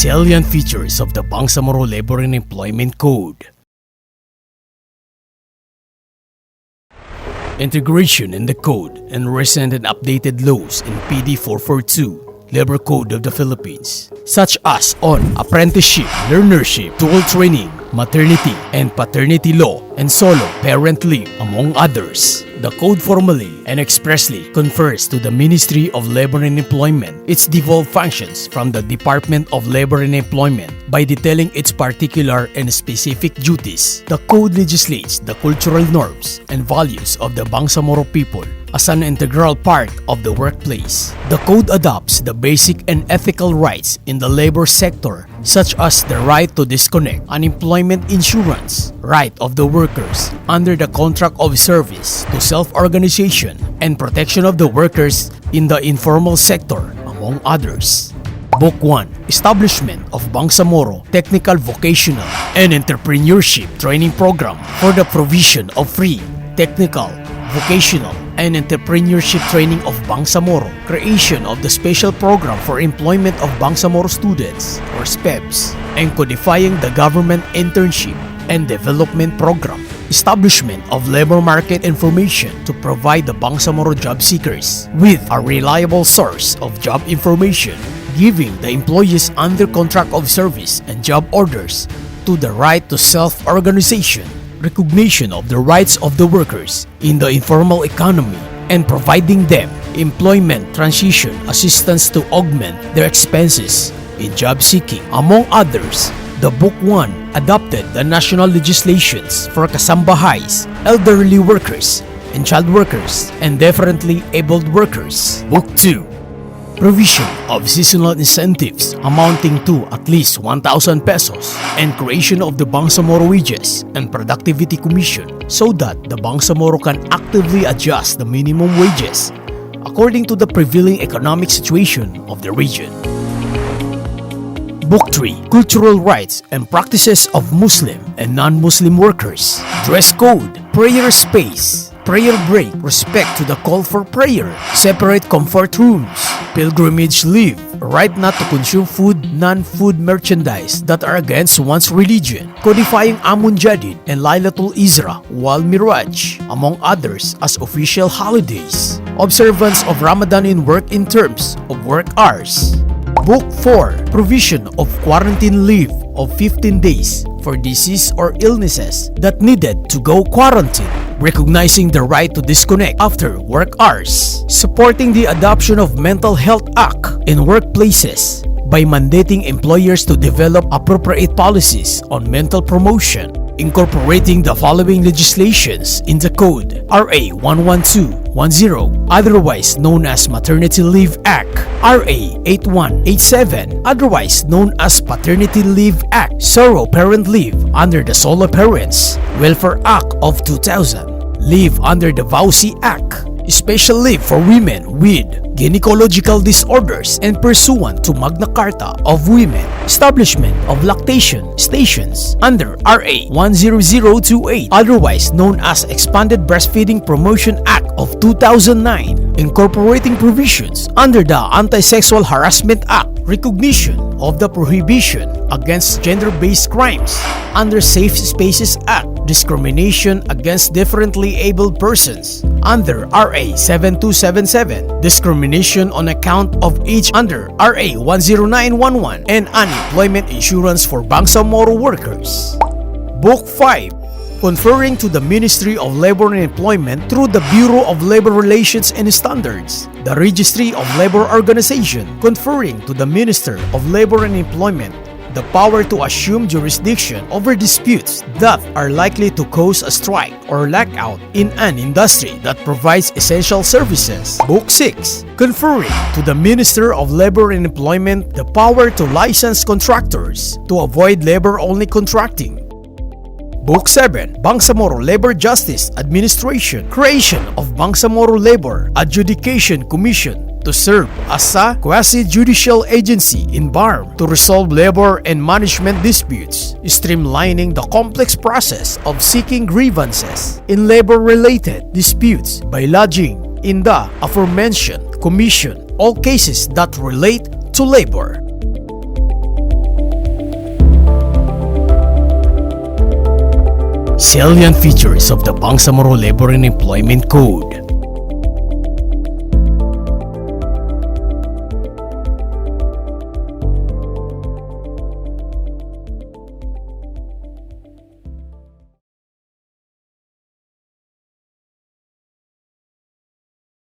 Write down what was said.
Salient features of the Bangsamoro Labor and Employment Code. Integration in the code and recent and updated laws in PD 442, Labor Code of the Philippines, such as on apprenticeship, learnership, dual training, maternity and paternity law, and solo parent leave, among others. The code formally and expressly confers to the Ministry of Labor and Employment its devolved functions from the Department of Labor and Employment by detailing its particular and specific duties. The code legislates the cultural norms and values of the Bangsamoro people as an integral part of the workplace. The code adopts the basic and ethical rights in the labor sector, such as the right to disconnect, unemployment insurance, right of the workers under the contract of service to self-organization, and protection of the workers in the informal sector, among others. Book 1. Establishment of Bangsamoro Technical Vocational and Entrepreneurship Training Program for the provision of free, technical, vocational, and entrepreneurship training of Bangsamoro. Creation of the Special Program for Employment of Bangsamoro Students, or SPEBS, and codifying the Government Internship and Development Program. Establishment of labor market information to provide the Bangsamoro job seekers with a reliable source of job information, giving the employees under contract of service and job orders to the right to self-organization, recognition of the rights of the workers in the informal economy, and providing them employment transition assistance to augment their expenses in job seeking, among others. The Book 1 adopted the national legislations for kasambahays, elderly workers, and child workers, and differently abled workers. Book 2. Provision of seasonal incentives amounting to at least 1,000 pesos and creation of the Bangsamoro Wages and Productivity Commission so that the Bangsamoro can actively adjust the minimum wages according to the prevailing economic situation of the region. Book 3. Cultural Rights and Practices of Muslim and Non-Muslim Workers. Dress Code, Prayer Space, Prayer Break, Respect to the Call for Prayer, Separate Comfort Rooms, Pilgrimage Leave, Right not to consume food, non-food merchandise that are against one's religion, codifying Amun Jadid and Lailatul Isra, Wal Miraj, among others as official holidays. Observance of Ramadan in work in terms of work hours. Book 4. Provision of quarantine leave of 15 days for disease or illnesses that needed to go quarantine, recognizing the right to disconnect after work hours, supporting the adoption of Mental Health Act in workplaces by mandating employers to develop appropriate policies on mental promotion, incorporating the following legislations in the Code: RA 11210, otherwise known as Maternity Leave Act; RA 8187, otherwise known as Paternity Leave Act; Solo Parent Leave under the Solo Parents Welfare Act of 2000, Leave under the VAUSI Act, Special Leave for Women with Gynecological Disorders and pursuant to Magna Carta of Women, Establishment of Lactation Stations under RA 10028, otherwise known as Expanded Breastfeeding Promotion Act of 2009, incorporating provisions under the Anti-Sexual Harassment Act, recognition of the prohibition against gender-based crimes under Safe Spaces Act, discrimination against differently abled persons under RA 7277, discrimination on account of age under RA 10911, and unemployment insurance for Bangsamoro workers. Book 5. Conferring to the Ministry of Labor and Employment through the Bureau of Labor Relations and Standards, the Registry of Labor Organization, conferring to the Minister of Labor and Employment the power to assume jurisdiction over disputes that are likely to cause a strike or lockout in an industry that provides essential services. Book 6. Conferring to the Minister of Labor and Employment the power to license contractors to avoid labor-only contracting. Book 7. Bangsamoro Labor Justice Administration, creation of Bangsamoro Labor Adjudication Commission to serve as a quasi-judicial agency in BARM to resolve labor and management disputes, streamlining the complex process of seeking grievances in labor-related disputes by lodging in the aforementioned commission all cases that relate to labor. Salient features of the Bangsamoro Labor and Employment Code.